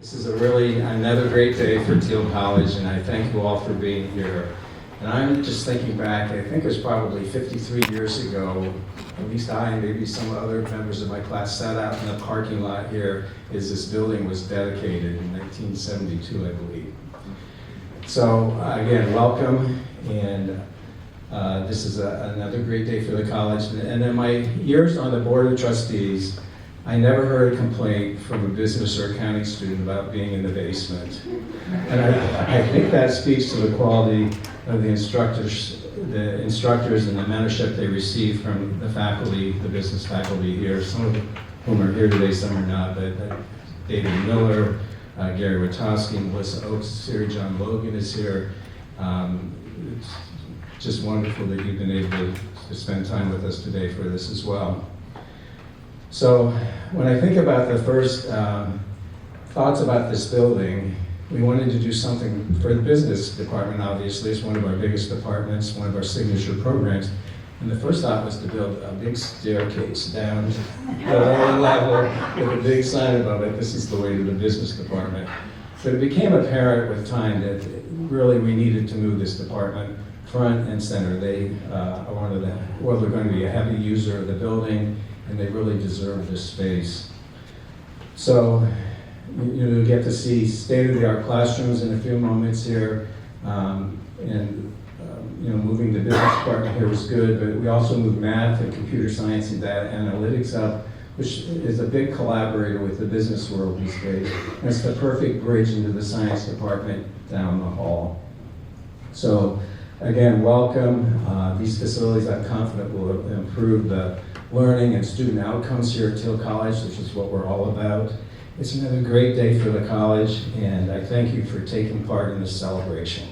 This is another great day for Thiel College, and I thank you all for being here. And I'm just thinking back, I think it was probably 53 years ago, at least I and maybe some other members of my class sat out in the parking lot here as this building was dedicated in 1972, I believe. So again, welcome, and this is another great day for the college. And in my years on the Board of Trustees, I never heard a complaint from a business or accounting student about being in the basement. And I think that speaks to the quality of the instructors and the mentorship they receive from the faculty, the business faculty here, some of whom are here today, some are not, but David Miller, Gary Witowski, Melissa Oakes is here, John Logan is here. It's just wonderful that you've been able to spend time with us today for this as well. So when I think about the first thoughts about this building, we wanted to do something for the business department, obviously. It's one of our biggest departments, one of our signature programs. And the first thought was to build a big staircase down to the lower level with a big sign above it. This is the way to the business department. But it became apparent with time that really we needed to move this department front and center. They're going to be a heavy user of the building, and they really deserve this space. So you get to see state-of-the-art classrooms in a few moments here, moving the business department here was good, but we also moved math and computer science and data analytics up, which is a big collaborator with the business world these days. And it's the perfect bridge into the science department down the hall. So again, welcome. These facilities, I'm confident, will improve the learning and student outcomes here at Thiel College, which is what we're all about. It's another great day for the college, and I thank you for taking part in this celebration.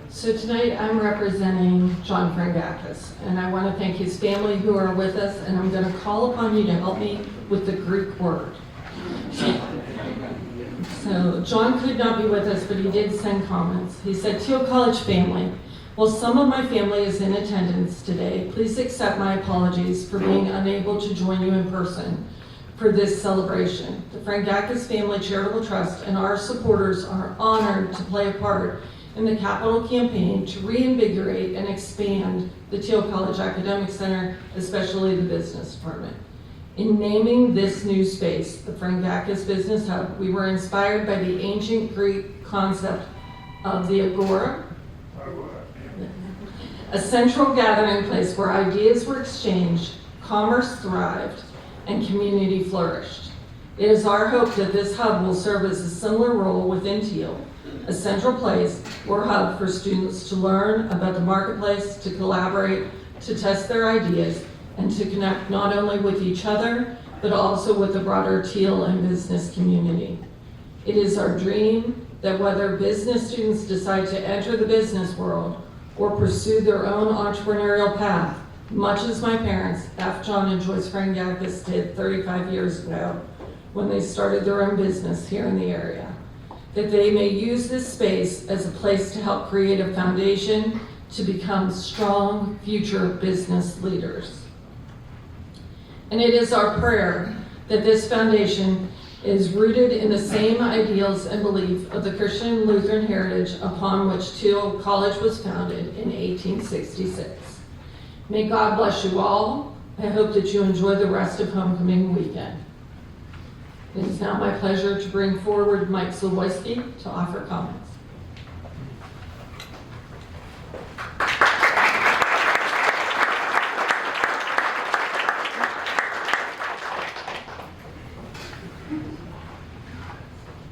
So tonight I'm representing John Frangakis, and I want to thank his family who are with us, and I'm going to call upon you to help me with the Greek word. So John could not be with us, but he did send comments. He said, Thiel College family, while some of my family is in attendance today, please accept my apologies for being unable to join you in person for this celebration. The Frangakis Family Charitable Trust and our supporters are honored to play a part in the capital campaign to reinvigorate and expand the Thiel College Academic Center, especially the business department. In naming this new space, the Frangakis Business Hub, we were inspired by the ancient Greek concept of the agora, a central gathering place where ideas were exchanged, commerce thrived, and community flourished. It is our hope that this hub will serve as a similar role within Thiel, a central place or hub for students to learn about the marketplace, to collaborate, to test their ideas, and to connect not only with each other, but also with the broader Thiel and business community. It is our dream that whether business students decide to enter the business world or pursue their own entrepreneurial path, much as my parents, F. John and Joyce Frangakis, did 35 years ago when they started their own business here in the area, that they may use this space as a place to help create a foundation to become strong future business leaders. And it is our prayer that this foundation is rooted in the same ideals and belief of the Christian Lutheran heritage upon which Thiel College was founded in 1866. May God bless you all. I hope that you enjoy the rest of homecoming weekend. It is now my pleasure to bring forward Mike Slavoyski to offer comments.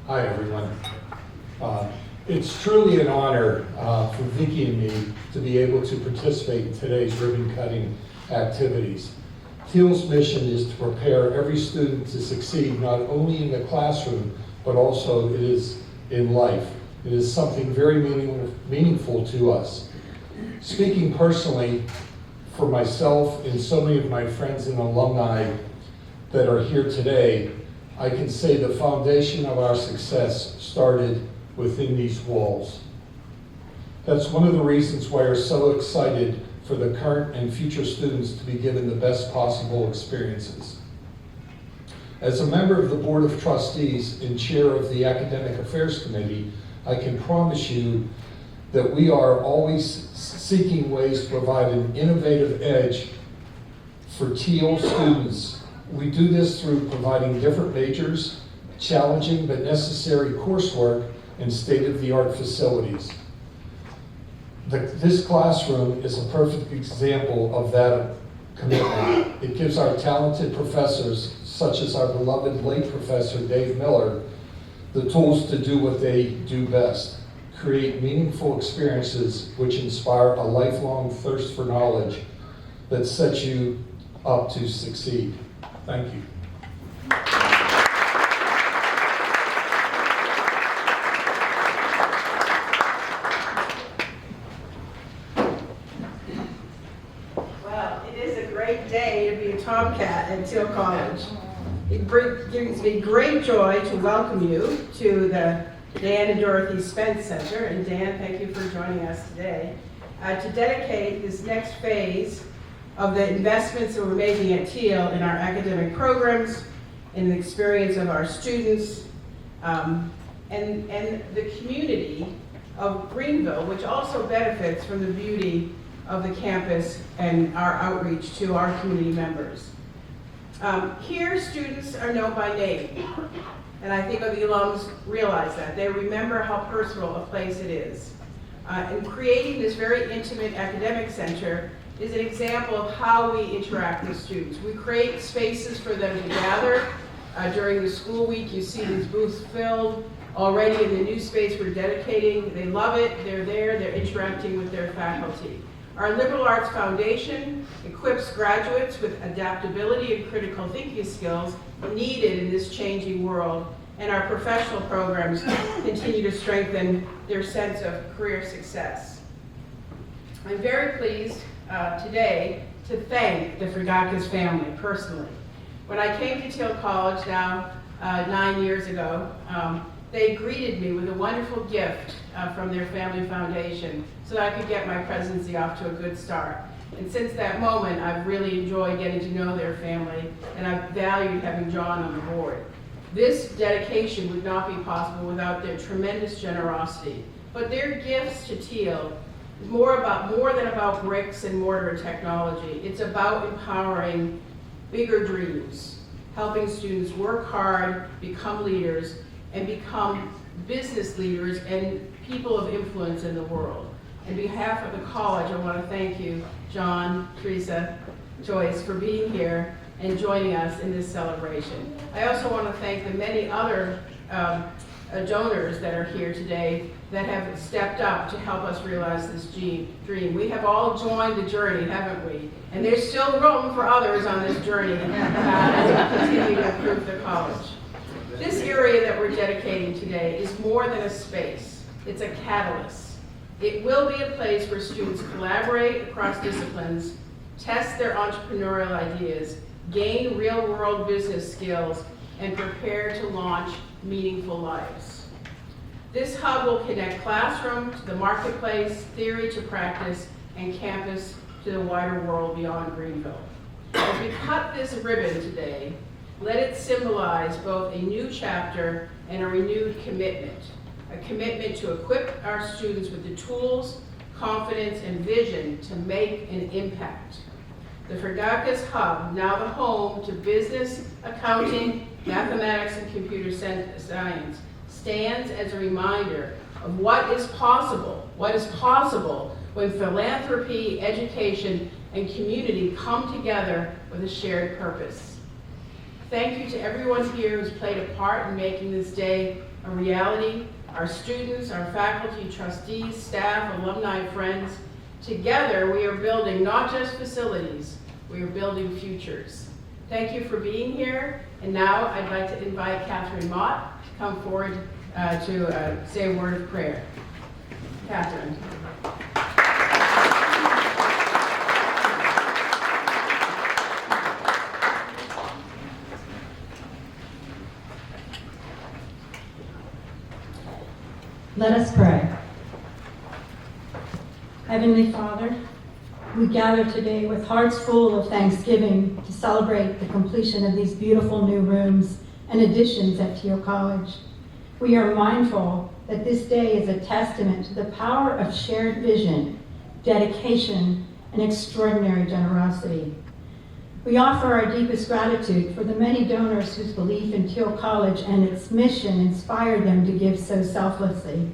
Hi, everyone. It's truly an honor for Vicki and me to be able to participate in today's ribbon cutting activities. Thiel's mission is to prepare every student to succeed not only in the classroom, but also it is in life. It is something very meaningful to us. Speaking personally, for myself and so many of my friends and alumni that are here today, I can say the foundation of our success started within these walls. That's one of the reasons why we're so excited for the current and future students to be given the best possible experiences. As a member of the Board of Trustees and Chair of the Academic Affairs Committee, I can promise you that we are always seeking ways to provide an innovative edge for Thiel students. We do this through providing different majors, challenging but necessary coursework, and state-of-the-art facilities. This classroom is a perfect example of that commitment. It gives our talented professors, such as our beloved late Professor Dave Miller, the tools to do what they do best: create meaningful experiences which inspire a lifelong thirst for knowledge that sets you up to succeed. Thank you. Well, it is a great day to be a Tomcat at Thiel College. It gives me great joy to welcome you to the Dan and Dorothy Spence Center. And Dan, thank you for joining us today to dedicate this next phase of the investments that we're making at Thiel in our academic programs, in the experience of our students, and the community of Greenville, which also benefits from the beauty of the campus and our outreach to our community members. Here, students are known by name, and I think the alums realize that. They remember how personal a place it is. And creating this very intimate academic center is an example of how we interact with students. We create spaces for them to gather. During the school week, you see these booths filled. Already in the new space we're dedicating, they love it, they're there, they're interacting with their faculty. Our Liberal Arts Foundation equips graduates with adaptability and critical thinking skills needed in this changing world, and our professional programs continue to strengthen their sense of career success. I'm very pleased today to thank the Frigakis family personally. When I came to Thiel College now 9 years ago, they greeted me with a wonderful gift from their family foundation so that I could get my presidency off to a good start. And since that moment, I've really enjoyed getting to know their family, and I've valued having John on the board. This dedication would not be possible without their tremendous generosity. But their gifts to Thiel is more than about bricks and mortar and technology. It's about empowering bigger dreams, helping students work hard, become leaders, and become business leaders and people of influence in the world. On behalf of the college, I want to thank you, John, Teresa, Joyce, for being here and joining us in this celebration. I also want to thank the many other donors that are here today that have stepped up to help us realize this dream. We have all joined the journey, haven't we? And there's still room for others on this journey as we continue to improve the college. This area that we're dedicating today is more than a space. It's a catalyst. It will be a place where students collaborate across disciplines, test their entrepreneurial ideas, gain real-world business skills, and prepare to launch meaningful lives. This hub will connect classroom to the marketplace, theory to practice, and campus to the wider world beyond Greenville. As we cut this ribbon today, let it symbolize both a new chapter and a renewed commitment. A commitment to equip our students with the tools, confidence, and vision to make an impact. The Frigakis Hub, now the home to business, accounting, mathematics, and computer science, stands as a reminder of what is possible when philanthropy, education, and community come together with a shared purpose. Thank you to everyone here who's played a part in making this day a reality. Our students, our faculty, trustees, staff, alumni, friends. Together, we are building not just facilities, we are building futures. Thank you for being here. And now I'd like to invite Catherine Mott to come forward to say a word of prayer. Catherine. Let us pray. Heavenly Father, we gather today with hearts full of thanksgiving to celebrate the completion of these beautiful new rooms and additions at Thiel College. We are mindful that this day is a testament to the power of shared vision, dedication, and extraordinary generosity. We offer our deepest gratitude for the many donors whose belief in Thiel College and its mission inspired them to give so selflessly.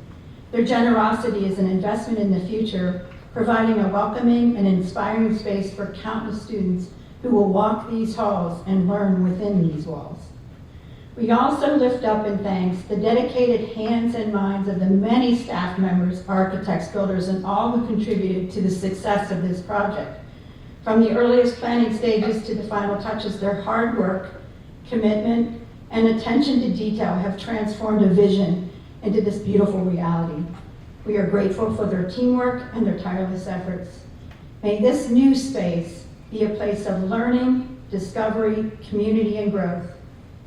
Their generosity is an investment in the future, providing a welcoming and inspiring space for countless students who will walk these halls and learn within these walls. We also lift up in thanks the dedicated hands and minds of the many staff members, architects, builders, and all who contributed to the success of this project. From the earliest planning stages to the final touches, their hard work, commitment, and attention to detail have transformed a vision into this beautiful reality. We are grateful for their teamwork and their tireless efforts. May this new space be a place of learning, discovery, community, and growth.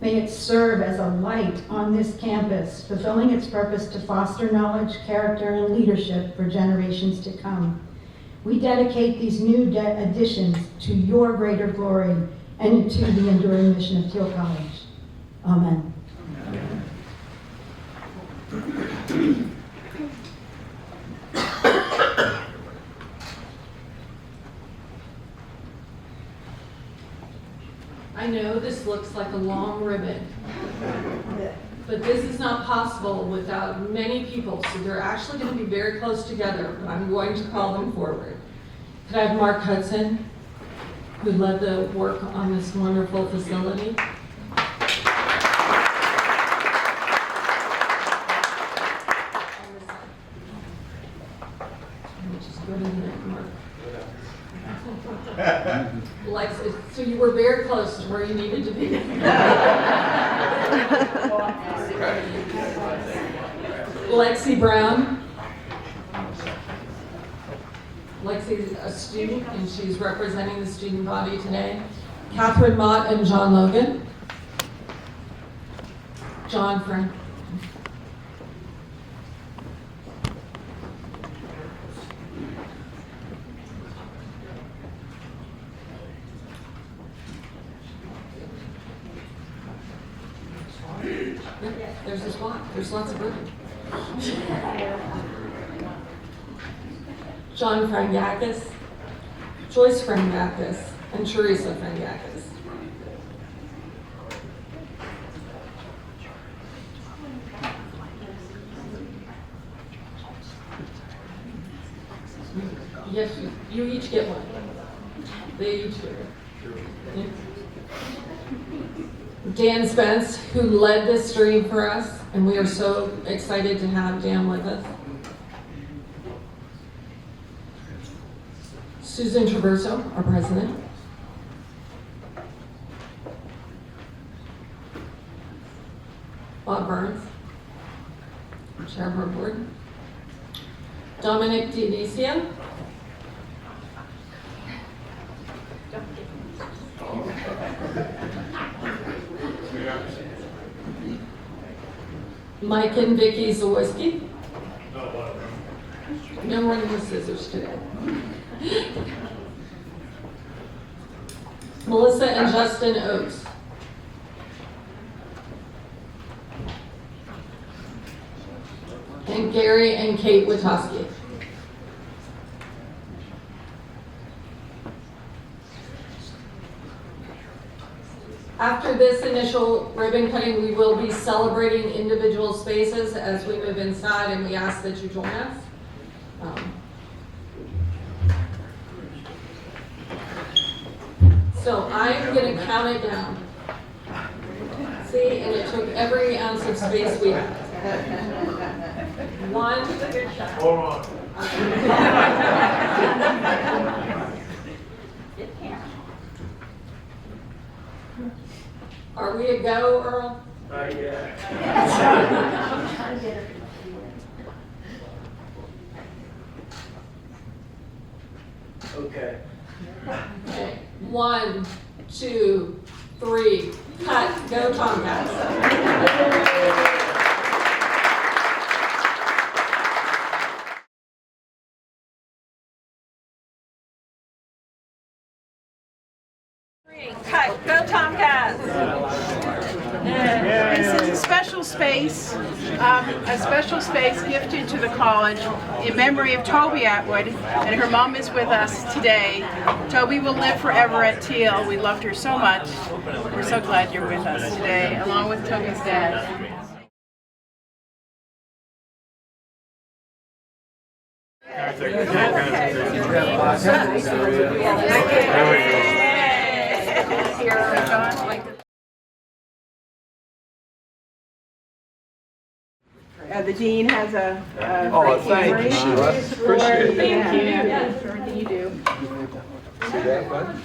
May it serve as a light on this campus, fulfilling its purpose to foster knowledge, character, and leadership for generations to come. We dedicate these new additions to your greater glory and to the enduring mission of Thiel College. Amen. I know this looks like a long ribbon, but this is not possible without many people, so they're actually going to be very close together, but I'm going to call them forward. Could I have Mark Hudson, who led the work on this wonderful facility? Just go to the next, Mark. Lexi, so you were very close to where you needed to be. Lexi Brown. Lexi's a student and she's representing the student body today. Catherine Mott and John Logan. John Frank. There's a spot. There's lots of room. John Frangakis, Joyce Frangakis, and Teresa Frangakis. Yes, you each get one. They each do. Dan Spence, who led this stream for us, and we are so excited to have Dan with us. Susan Traverso, our president. Bob Burns, chair of our board. Dominic Dionisia. Mike and Vicky Zawoski. No more than the scissors today. Melissa and Justin Oakes. And Gary and Kate Witoski. After this initial ribbon cutting, we will be celebrating individual spaces as we move inside, and we ask that you join us. So I'm going to count it down. See, and it took every ounce of space we had. 1. Hold on. Are we a go, Earl? Not yet. Okay. Okay. 1, 2, 3, cut. Go Tomcats. special space gifted to the college in memory of Toby Atwood, and her mom is with us today. Toby will live forever at Thiel. We loved her so much. We're so glad you're with us today, along with Toby's dad. The dean has a great memory. Appreciate it. Thank you. Everything you do. See that, bud?